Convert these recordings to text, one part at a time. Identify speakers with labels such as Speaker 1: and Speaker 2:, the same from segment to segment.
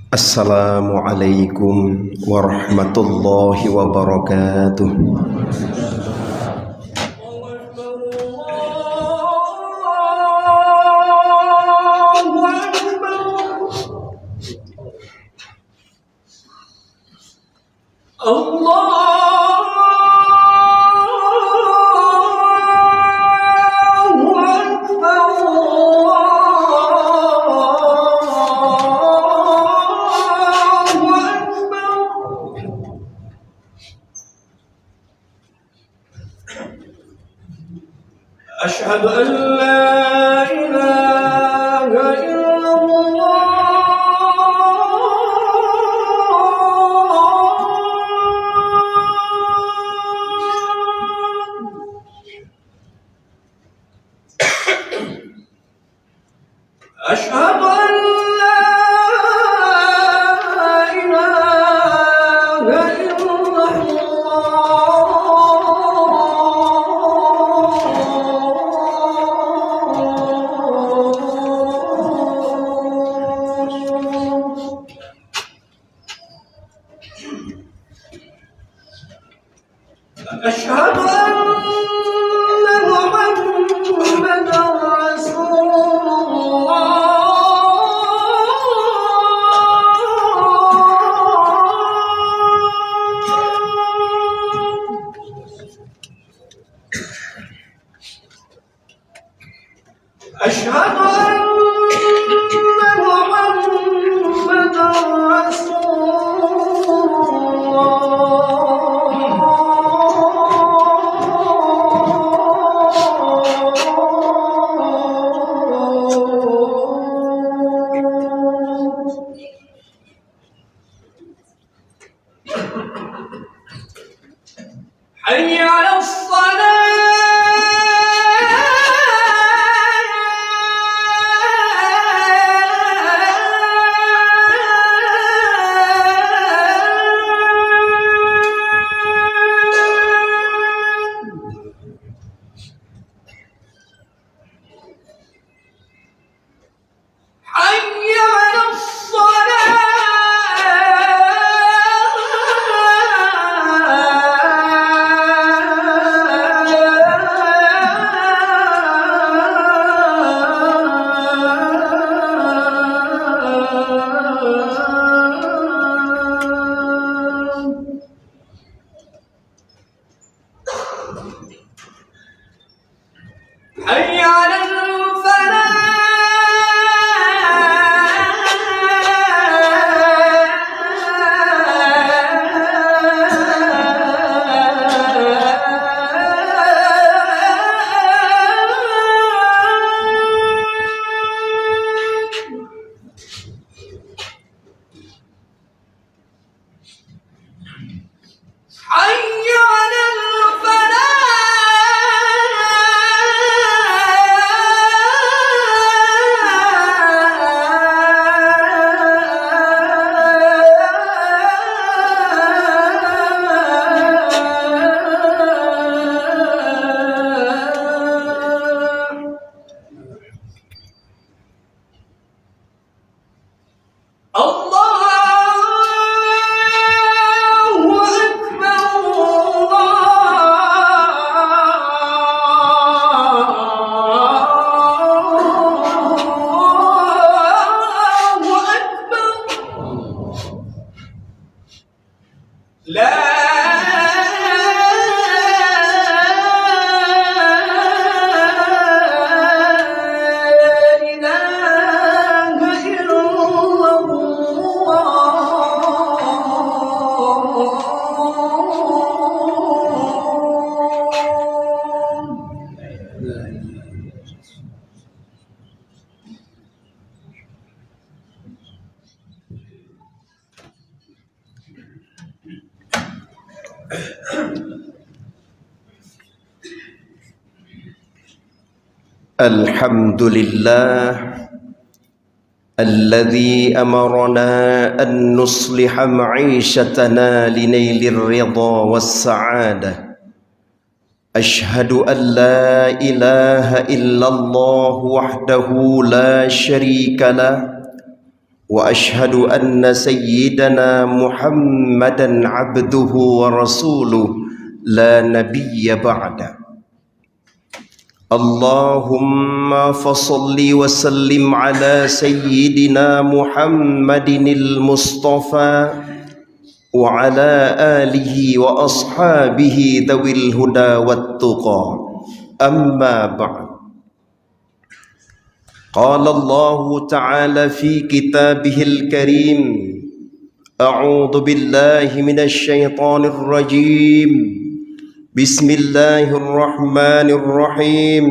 Speaker 1: Assalamualaikum warahmatullahi wabarakatuh.
Speaker 2: أشهد أن لا إله إلا الله أشهد أن لا إله إلا أشهد أن محمدا رسول الله أشهد أن محمدا رسول حي على حي على
Speaker 1: الحمد لله الذي أمرنا أن نصلح معيشتنا لنيل الرضا والسعادة. أشهد أن لا إله إلا الله وحده لا شريك له وأشهد أن سيدنا محمدا عبده ورسوله لا نبي بعده. اللهم فصل وسلم على سيدنا محمد المصطفى وعلى آله وأصحابه ذوي الهدى والتقى. أما بعد، قال الله تعالى في كتابه الكريم: أعوذ بالله من الشيطان الرجيم، بسم الله الرحمن الرحيم.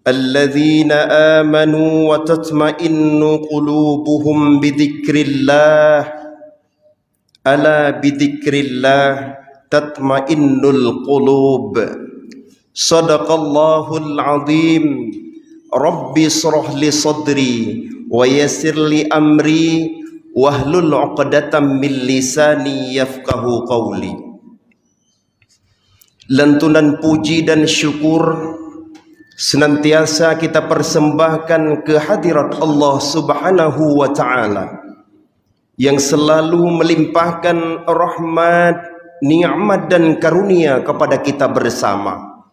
Speaker 1: الذين آمنوا وتطمئن قلوبهم بذكر الله ألا بذكر الله تطمئن القلوب. صدق الله العظيم. Rabbi shrah li sadri wa yassir li amri wahlul 'uqdatam min lisani yafqahu qawli. Lantunan puji dan syukur senantiasa kita persembahkan ke hadirat Allah Subhanahu wa taala yang selalu melimpahkan rahmat, nikmat dan karunia kepada kita bersama,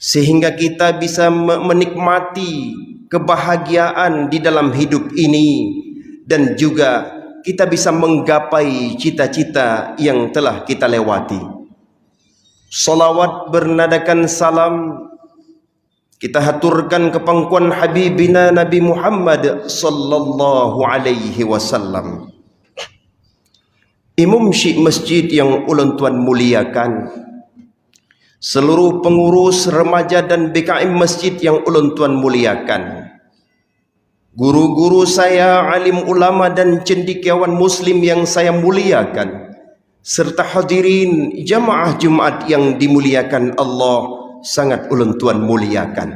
Speaker 1: sehingga kita bisa menikmati kebahagiaan di dalam hidup ini dan juga kita bisa menggapai cita-cita yang telah kita lewati. Salawat bernadakan salam kita haturkan ke pangkuan Habibina Nabi Muhammad sallallahu alaihi wasallam. Imam Syekh Masjid yang ulun tuan muliakan, seluruh pengurus remaja dan BKM masjid yang ulun tuan muliakan, guru-guru saya, alim ulama dan cendekiawan muslim yang saya muliakan, serta hadirin jamaah Jumat yang dimuliakan Allah, sangat ulun tuan muliakan.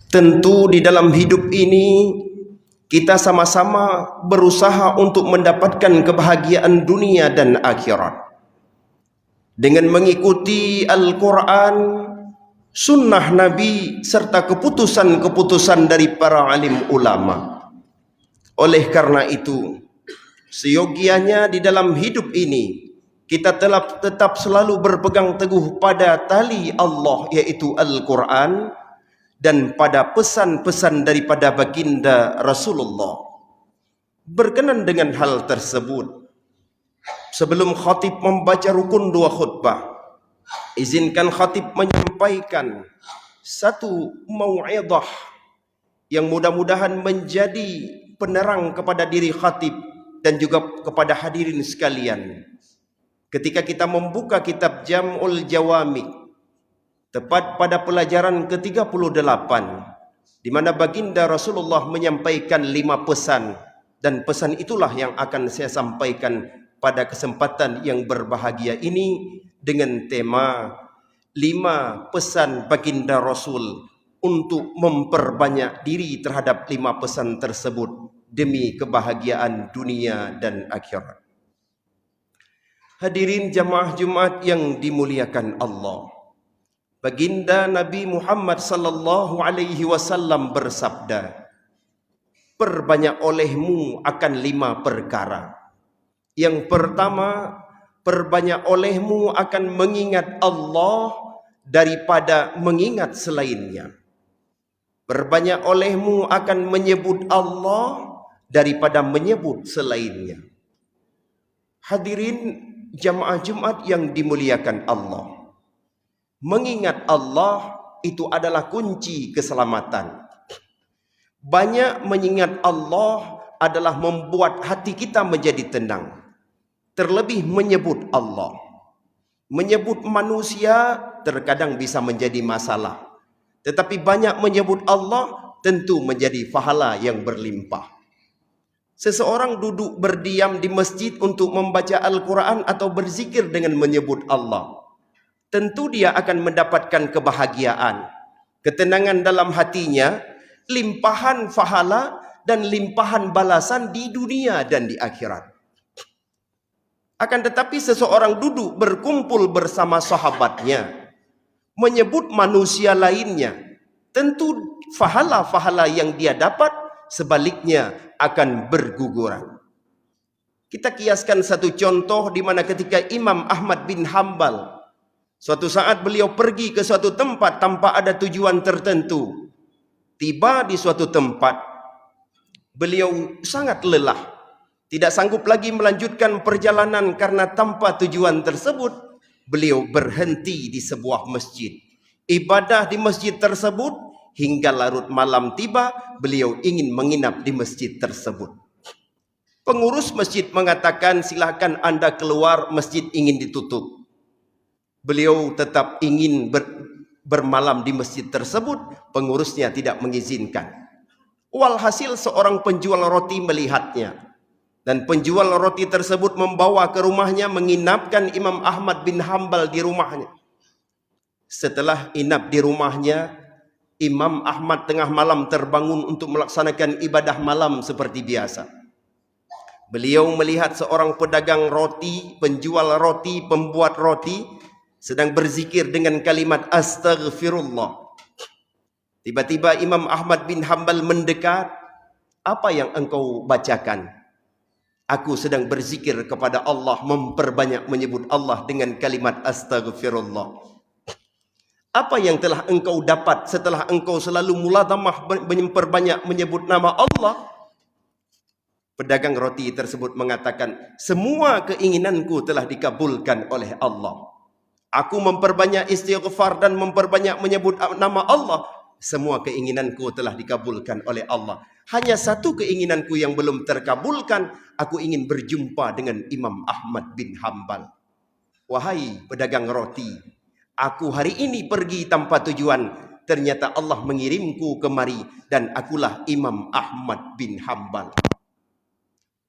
Speaker 1: Tentu di dalam hidup ini kita sama-sama berusaha untuk mendapatkan kebahagiaan dunia dan akhirat dengan mengikuti Al-Quran, sunnah Nabi, serta keputusan-keputusan dari para alim ulama. Oleh karena itu, seyogianya di dalam hidup ini kita tetap selalu berpegang teguh pada tali Allah, yaitu Al-Quran, dan pada pesan-pesan daripada baginda Rasulullah. Berkenan dengan hal tersebut, sebelum khatib membaca rukun 2 khutbah, izinkan khatib menyampaikan satu mau'izah yang mudah-mudahan menjadi penerang kepada diri khatib dan juga kepada hadirin sekalian. Ketika kita membuka kitab Jam'ul Jawami, tepat pada pelajaran ke-38, di mana baginda Rasulullah menyampaikan 5 pesan, dan pesan itulah yang akan saya sampaikan pada kesempatan yang berbahagia ini dengan tema 5 pesan baginda Rasul untuk memperbanyak diri terhadap 5 pesan tersebut demi kebahagiaan dunia dan akhirat. Hadirin jamaah Jumat yang dimuliakan Allah, baginda Nabi Muhammad sallallahu alaihi wasallam bersabda, perbanyak olehmu akan 5 perkara. Yang pertama, perbanyak olehmu akan mengingat Allah daripada mengingat selainnya. Perbanyak olehmu akan menyebut Allah daripada menyebut selainnya. Hadirin jamaah Jumat yang dimuliakan Allah, mengingat Allah itu adalah kunci keselamatan. Banyak mengingat Allah adalah membuat hati kita menjadi tenang. Terlebih menyebut Allah. Menyebut manusia terkadang bisa menjadi masalah, tetapi banyak menyebut Allah tentu menjadi pahala yang berlimpah. Seseorang duduk berdiam di masjid untuk membaca Al-Quran atau berzikir dengan menyebut Allah, tentu dia akan mendapatkan kebahagiaan, ketenangan dalam hatinya, limpahan pahala dan limpahan balasan di dunia dan di akhirat. Akan tetapi seseorang duduk berkumpul bersama sahabatnya, menyebut manusia lainnya, tentu pahala-pahala yang dia dapat sebaliknya akan berguguran. Kita kiaskan satu contoh di mana ketika Imam Ahmad bin Hambal suatu saat beliau pergi ke suatu tempat tanpa ada tujuan tertentu. Tiba di suatu tempat, beliau sangat lelah, tidak sanggup lagi melanjutkan perjalanan karena tanpa tujuan tersebut. Beliau berhenti di sebuah masjid, ibadah di masjid tersebut hingga larut malam tiba. Beliau ingin menginap di masjid tersebut. Pengurus masjid mengatakan, silakan Anda keluar, masjid ingin ditutup. Beliau tetap ingin bermalam di masjid tersebut. Pengurusnya tidak mengizinkan. Walhasil seorang penjual roti melihatnya, dan penjual roti tersebut membawa ke rumahnya, menginapkan Imam Ahmad bin Hambal di rumahnya. Setelah inap di rumahnya, Imam Ahmad tengah malam terbangun untuk melaksanakan ibadah malam seperti biasa. Beliau melihat seorang pedagang roti, penjual roti, pembuat roti, sedang berzikir dengan kalimat astaghfirullah. Tiba-tiba Imam Ahmad bin Hambal mendekat. Apa yang engkau bacakan? Aku sedang berzikir kepada Allah, memperbanyak menyebut Allah dengan kalimat astaghfirullah. Apa yang telah engkau dapat setelah engkau selalu muladhamah memperbanyak menyebut nama Allah? Pedagang roti tersebut mengatakan, semua keinginanku telah dikabulkan oleh Allah. Aku memperbanyak istighfar dan memperbanyak menyebut nama Allah. Semua keinginanku telah dikabulkan oleh Allah. Hanya satu keinginanku yang belum terkabulkan. Aku ingin berjumpa dengan Imam Ahmad bin Hambal. Wahai pedagang roti, aku hari ini pergi tanpa tujuan. Ternyata Allah mengirimku kemari dan akulah Imam Ahmad bin Hambal.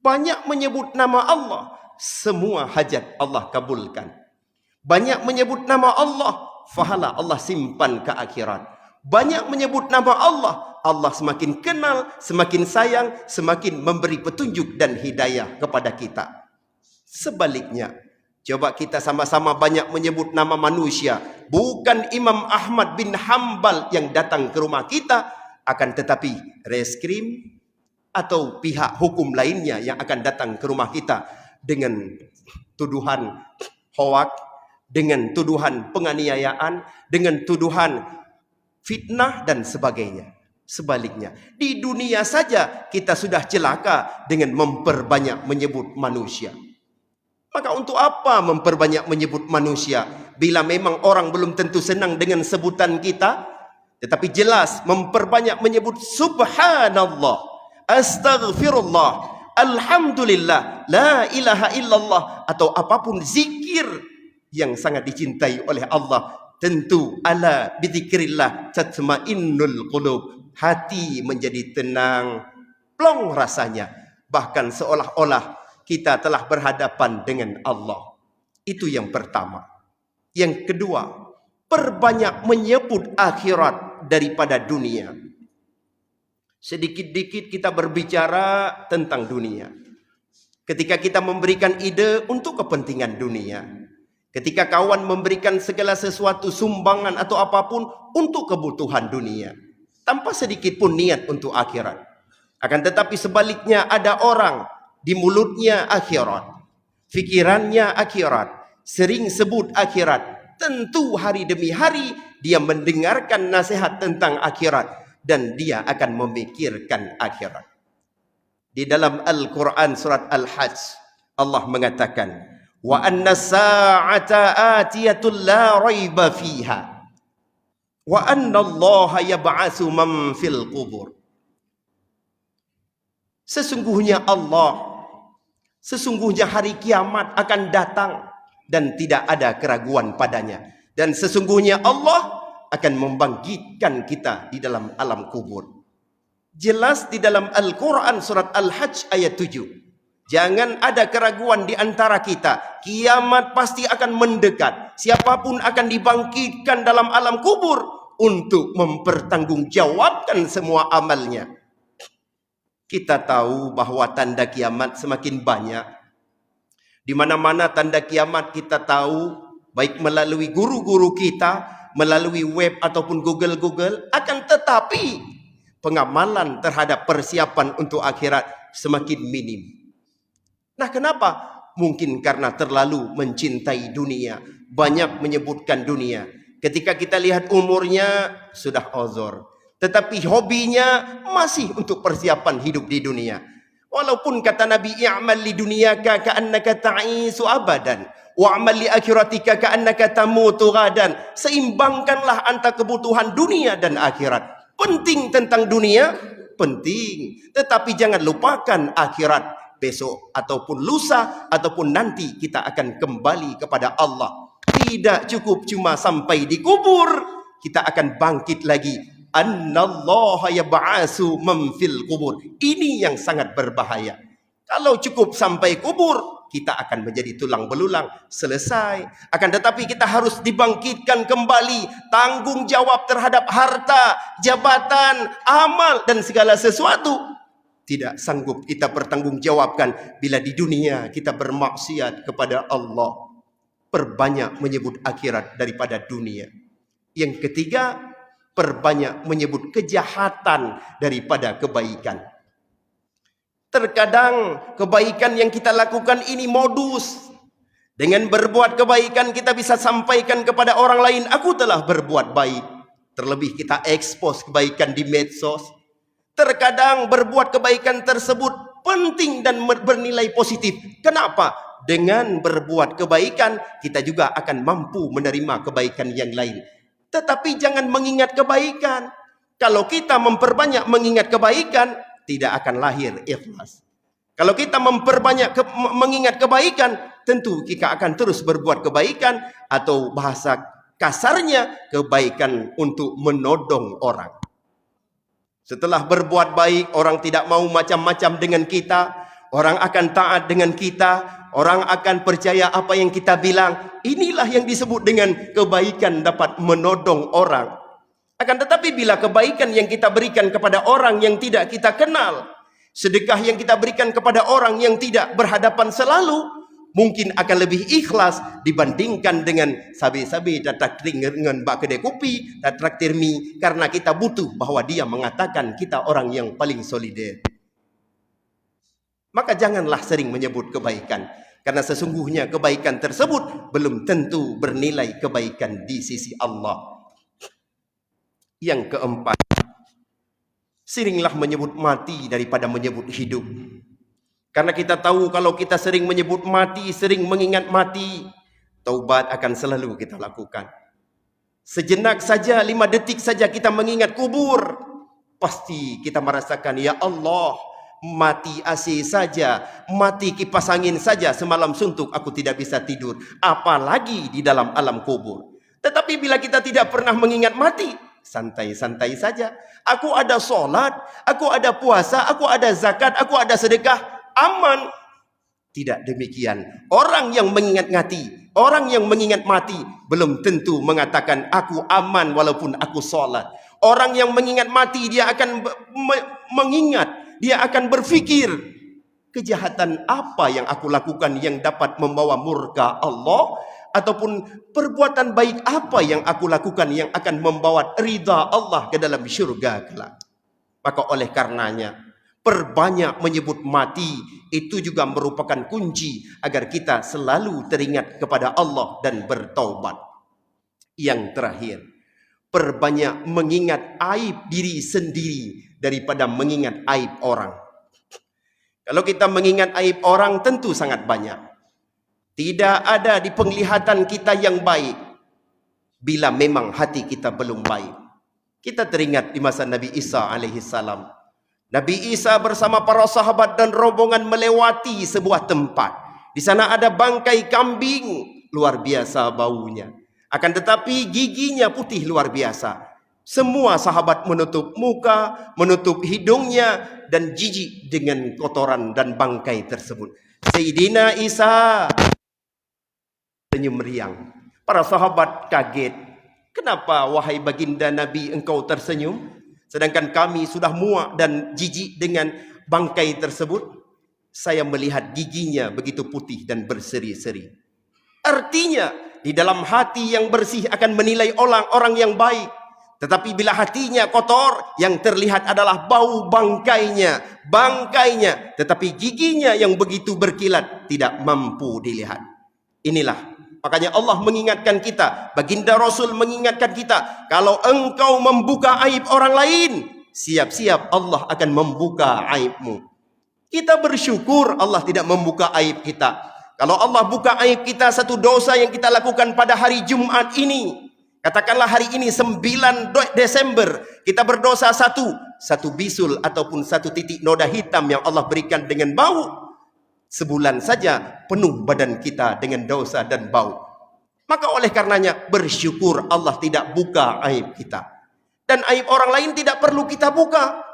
Speaker 1: Banyak menyebut nama Allah, semua hajat Allah kabulkan. Banyak menyebut nama Allah, pahala Allah simpan ke akhirat. Banyak menyebut nama Allah, Allah semakin kenal, semakin sayang, semakin memberi petunjuk dan hidayah kepada kita. Sebaliknya, coba kita sama-sama banyak menyebut nama manusia, bukan Imam Ahmad bin Hambal yang datang ke rumah kita, akan tetapi reskrim atau pihak hukum lainnya yang akan datang ke rumah kita dengan tuduhan hoak, dengan tuduhan penganiayaan, dengan tuduhan fitnah dan sebagainya. Sebaliknya, di dunia saja kita sudah celaka dengan memperbanyak menyebut manusia. Maka untuk apa memperbanyak menyebut manusia bila memang orang belum tentu senang dengan sebutan kita? Tetapi jelas memperbanyak menyebut subhanallah, astaghfirullah, alhamdulillah, la ilaha illallah, atau apapun zikir yang sangat dicintai oleh Allah. Tentu ala bidzikrillah tatmainnul qulub. Hati menjadi tenang, plong rasanya. Bahkan seolah-olah kita telah berhadapan dengan Allah. Itu yang pertama. Yang kedua, perbanyak menyebut akhirat daripada dunia. Sedikit-dikit kita berbicara tentang dunia. Ketika kita memberikan ide untuk kepentingan dunia. Ketika kawan memberikan segala sesuatu sumbangan atau apapun untuk kebutuhan dunia. Tanpa sedikit pun niat untuk akhirat. Akan tetapi sebaliknya ada orang di mulutnya akhirat. Fikirannya akhirat. Sering sebut akhirat. Tentu hari demi hari dia mendengarkan nasihat tentang akhirat. Dan dia akan memikirkan akhirat. Di dalam Al-Quran surat Al-Hajj. Allah mengatakan. Wa anna sa'ata atiyatul la raiba fiha. Wa anna Allah yab'atsu man fil qubur. Sesungguhnya hari kiamat akan datang dan tidak ada keraguan padanya. Dan sesungguhnya Allah akan membangkitkan kita di dalam alam kubur. Jelas di dalam Al-Quran surat Al-Hajj ayat 7. Jangan ada keraguan di antara kita. Kiamat pasti akan mendekat. Siapapun akan dibangkitkan dalam alam kubur untuk mempertanggungjawabkan semua amalnya. Kita tahu bahwa tanda kiamat semakin banyak. Di mana-mana tanda kiamat kita tahu, baik melalui guru-guru kita, melalui web ataupun Google. Akan tetapi Pengamalan terhadap persiapan untuk akhirat semakin minim. Nah, kenapa? Mungkin karena terlalu mencintai dunia, banyak menyebutkan dunia. Ketika kita lihat umurnya sudah uzur, tetapi hobinya masih untuk persiapan hidup di dunia. Walaupun kata Nabi, i'mal li dunyaka ka'annaka ta'isu abadan wa'mal li akhiratika ka'annaka tamutu ghadan. Seimbangkanlah antara kebutuhan dunia dan akhirat. Penting tentang dunia, penting, tetapi jangan lupakan akhirat. Besok ataupun lusa ataupun nanti kita akan kembali kepada Allah. Tidak cukup cuma sampai di kubur, kita akan bangkit lagi. Annallaha yab'asu man fil kubur. Ini yang sangat berbahaya. Kalau cukup sampai kubur, kita akan menjadi tulang belulang, selesai. Akan tetapi kita harus dibangkitkan kembali, tanggung jawab terhadap harta, jabatan, amal dan segala sesuatu. Tidak sanggup kita bertanggungjawabkan bila di dunia kita bermaksiat kepada Allah. Perbanyak menyebut akhirat daripada dunia. Yang ketiga, perbanyak menyebut kejahatan daripada kebaikan. Terkadang kebaikan yang kita lakukan ini modus. Dengan berbuat kebaikan kita bisa sampaikan kepada orang lain, aku telah berbuat baik. Terlebih kita ekspos kebaikan di medsos. Terkadang berbuat kebaikan tersebut penting dan bernilai positif. Kenapa? Dengan berbuat kebaikan, kita juga akan mampu menerima kebaikan yang lain. Tetapi jangan mengingat kebaikan. Kalau kita memperbanyak mengingat kebaikan, tidak akan lahir ikhlas. Kalau kita memperbanyak mengingat kebaikan, tentu kita akan terus berbuat kebaikan, atau bahasa kasarnya, kebaikan untuk menodong orang. Setelah berbuat baik, orang tidak mau macam-macam dengan kita. Orang akan taat dengan kita. Orang akan percaya apa yang kita bilang. Inilah yang disebut dengan kebaikan dapat menodong orang. Akan tetapi bila kebaikan yang kita berikan kepada orang yang tidak kita kenal, sedekah yang kita berikan kepada orang yang tidak berhadapan selalu, mungkin akan lebih ikhlas dibandingkan dengan sabi-sabi dan traktir dengan bak kedai kopi dan traktir mi, karena kita butuh bahwa dia mengatakan kita orang yang paling solider. Maka janganlah sering menyebut kebaikan, karena sesungguhnya kebaikan tersebut belum tentu bernilai kebaikan di sisi Allah. Yang keempat, seringlah menyebut mati daripada menyebut hidup. Karena kita tahu kalau kita sering menyebut mati, sering mengingat mati, taubat akan selalu kita lakukan. Sejenak saja, 5 detik saja kita mengingat kubur, pasti kita merasakan, ya Allah, mati AC saja, mati kipas angin saja, semalam suntuk aku tidak bisa tidur, apalagi di dalam alam kubur. Tetapi bila kita tidak pernah mengingat mati, santai-santai saja. Aku ada solat, aku ada puasa, aku ada zakat, aku ada sedekah, aman. Tidak demikian. Orang yang mengingat mati, orang yang mengingat mati belum tentu mengatakan aku aman walaupun aku solat. Orang yang mengingat mati, dia akan mengingat, dia akan berfikir, kejahatan apa yang aku lakukan yang dapat membawa murka Allah, ataupun perbuatan baik apa yang aku lakukan yang akan membawa ridha Allah ke dalam syurga kelak. Maka oleh karenanya, perbanyak menyebut mati itu juga merupakan kunci agar kita selalu teringat kepada Allah dan bertaubat. Yang terakhir, perbanyak mengingat aib diri sendiri daripada mengingat aib orang. Kalau kita mengingat aib orang, tentu sangat banyak. Tidak ada di penglihatan kita yang baik bila memang hati kita belum baik. Kita teringat di masa Nabi Isa alaihissalam. Nabi Isa bersama para sahabat dan rombongan melewati sebuah tempat. Di sana ada bangkai kambing, luar biasa baunya. Akan tetapi giginya putih luar biasa. Semua sahabat menutup muka, menutup hidungnya, dan jijik dengan kotoran dan bangkai tersebut. Sayyidina Isa senyum riang. Para sahabat kaget. Kenapa wahai baginda Nabi engkau tersenyum? Sedangkan kami sudah muak dan jijik dengan bangkai tersebut. Saya melihat giginya begitu putih dan berseri-seri. Artinya, di dalam hati yang bersih akan menilai orang yang baik. Tetapi bila hatinya kotor, yang terlihat adalah bau bangkainya. Tetapi giginya yang begitu berkilat tidak mampu dilihat. Inilah, makanya Allah mengingatkan kita, baginda Rasul mengingatkan kita, kalau engkau membuka aib orang lain, siap-siap Allah akan membuka aibmu. Kita bersyukur Allah tidak membuka aib kita. Kalau Allah buka aib kita, satu dosa yang kita lakukan pada hari Jumat ini, katakanlah hari ini 9 Desember, kita berdosa satu bisul ataupun satu titik noda hitam yang Allah berikan dengan bau, sebulan saja penuh badan kita dengan dosa dan bau. Maka oleh karenanya bersyukur Allah tidak buka aib kita. Dan aib orang lain tidak perlu kita buka.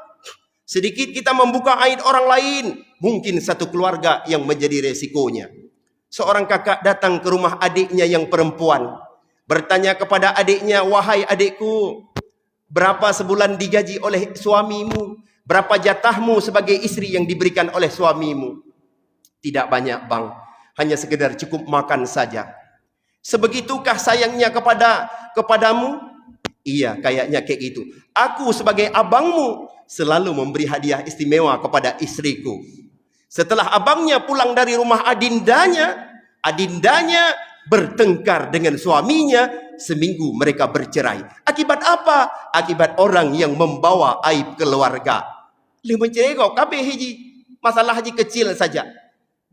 Speaker 1: Sedikit kita membuka aib orang lain, mungkin satu keluarga yang menjadi resikonya. Seorang kakak datang ke rumah adiknya yang perempuan, bertanya kepada adiknya, wahai adikku, berapa sebulan digaji oleh suamimu? Berapa jatahmu sebagai istri yang diberikan oleh suamimu? Tidak banyak bang, hanya sekedar cukup makan saja. Sebegitukah sayangnya kepadamu? Iya, kayaknya kayak gitu. Aku sebagai abangmu selalu memberi hadiah istimewa kepada istriku. Setelah abangnya pulang dari rumah adindanya bertengkar dengan suaminya, seminggu mereka bercerai. Akibat apa? Akibat orang yang membawa aib keluarga. Masalah haji kecil saja.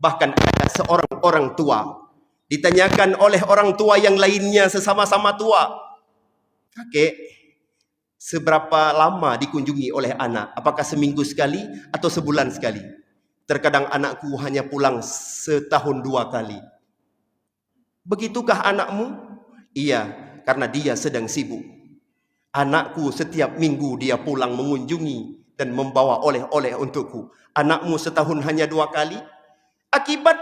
Speaker 1: Bahkan ada seorang orang tua ditanyakan oleh orang tua yang lainnya sesama-sama tua, kakek, seberapa lama dikunjungi oleh anak? Apakah seminggu sekali atau sebulan sekali? Terkadang anakku hanya pulang setahun 2 kali. Begitukah anakmu? Iya, karena dia sedang sibuk. Anakku setiap minggu dia pulang mengunjungi dan membawa oleh-oleh untukku. Anakmu setahun hanya 2 kali. Akibat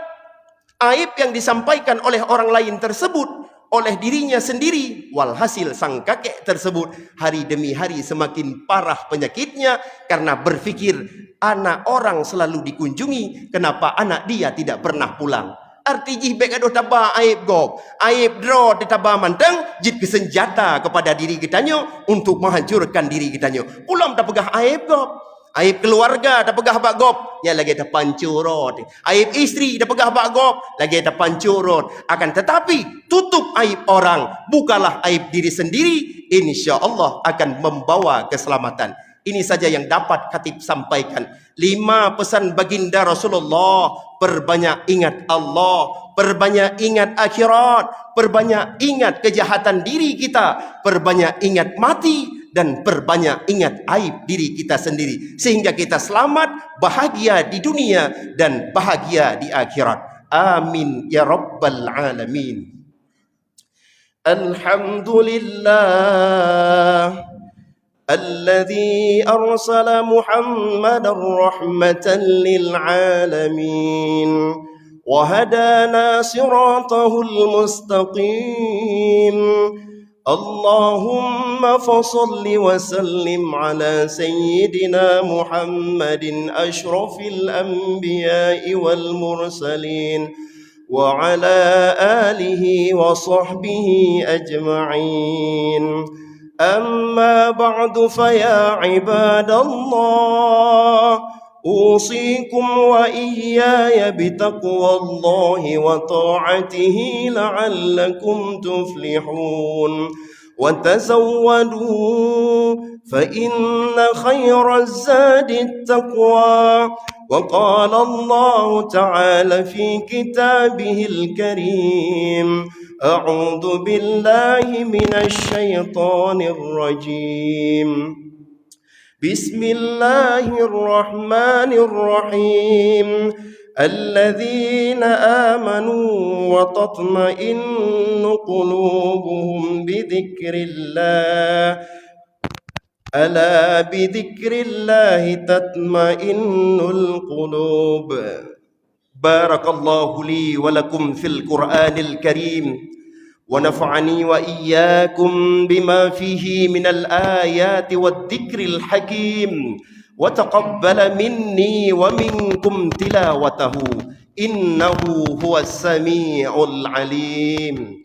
Speaker 1: aib yang disampaikan oleh orang lain tersebut, oleh dirinya sendiri, walhasil sang kakek tersebut hari demi hari semakin parah penyakitnya karena berpikir anak orang selalu dikunjungi, kenapa anak dia tidak pernah pulang. Arti jihbek aduh tabah aib gob, aib draw ditabah manteng jit kesenjata kepada diri kitanya untuk menghancurkan diri kitanya. Pulang tak pegah aib gob, aib keluarga tak pegah bak gob, ya lagi tak pancurot. Aib istri tak pegah bak gob, lagi tak pancurot. Akan tetapi tutup aib orang, bukalah aib diri sendiri, insya Allah akan membawa keselamatan. Ini saja yang dapat khatib sampaikan. 5 pesan baginda Rasulullah. Perbanyak ingat Allah, perbanyak ingat akhirat, perbanyak ingat kejahatan diri kita, perbanyak ingat mati, dan perbanyak ingat aib diri kita sendiri. Sehingga kita selamat, bahagia di dunia, dan bahagia di akhirat. Amin ya Rabbal Alamin. Alhamdulillah الذي أرسل محمدا رحمة للعالمين وهدانا صراطه المستقيم اللهم فصل وسلم على سيدنا محمد أشرف الأنبياء والمرسلين وعلى آله وصحبه أجمعين أما بعد فيا عباد الله أوصيكم وإياي بتقوى الله وطاعته لعلكم تفلحون وتزودوا فإن خير الزاد التقوى وقال الله تعالى في كتابه الكريم أعوذ بالله من الشيطان الرجيم بسم الله الرحمن الرحيم الذين آمنوا وتطمئن قلوبهم بذكر الله ألا بذكر الله تطمئن القلوب بارك الله لي ولكم في القرآن الكريم ونفعني وإياكم بما فيه من الآيات والذكر الحكيم وتقبل مني ومنكم تلاوته إنه هو السميع العليم.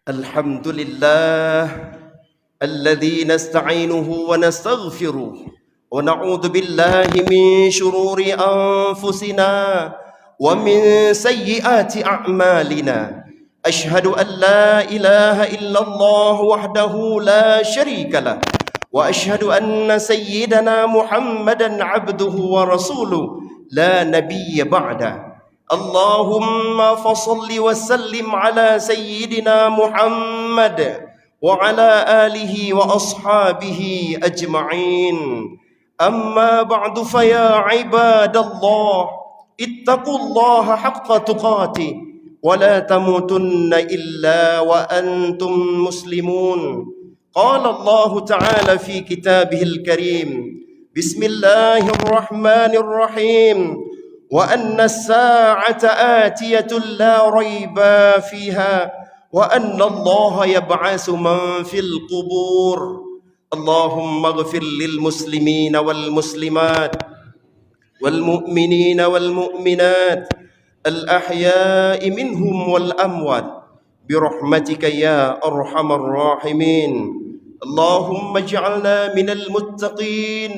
Speaker 1: الحمد لله الذي نستعينه ونستغفره ونعوذ بالله من شرور أنفسنا ومن سيئات أعمالنا. أشهد أن لا إله إلا الله وحده لا شريك له، وأشهد أن سيدنا محمدا عبده ورسوله لا نبي بعده. اللهم فصل وسلم على سيدنا محمد وعلى آله وأصحابه أجمعين. أما بعد فيا عباد الله اتقوا الله حق تقاته ولا تموتن إلا وأنتم مسلمون. قال الله تعالى في كتابه الكريم: بسم الله الرحمن الرحيم، وأن الساعة آتية لا ريب فيها وأن الله يبعث من في القبور. اللهم اغفر للمسلمين والمسلمات والمؤمنين والمؤمنات الأحياء منهم والأموات برحمتك يا أرحم الراحمين. اللهم اجعلنا من المتقين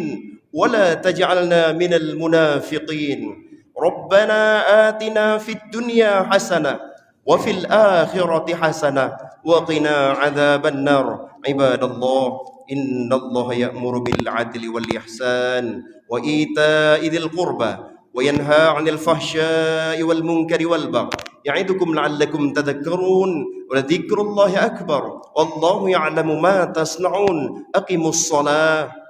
Speaker 1: ولا تجعلنا من المنافقين. ربنا آتنا في الدنيا حسنة وفي الآخرة حسنة وقنا عذاب النار. عباد الله، إن الله يأمر بالعدل والإحسان وإيتاء ذي القربى وينهى عن الفحشاء والمنكر والبغي يعظكم لعلكم تذكرون. ولذكر الله أكبر والله يعلم ما تصنعون. أقيموا الصلاة.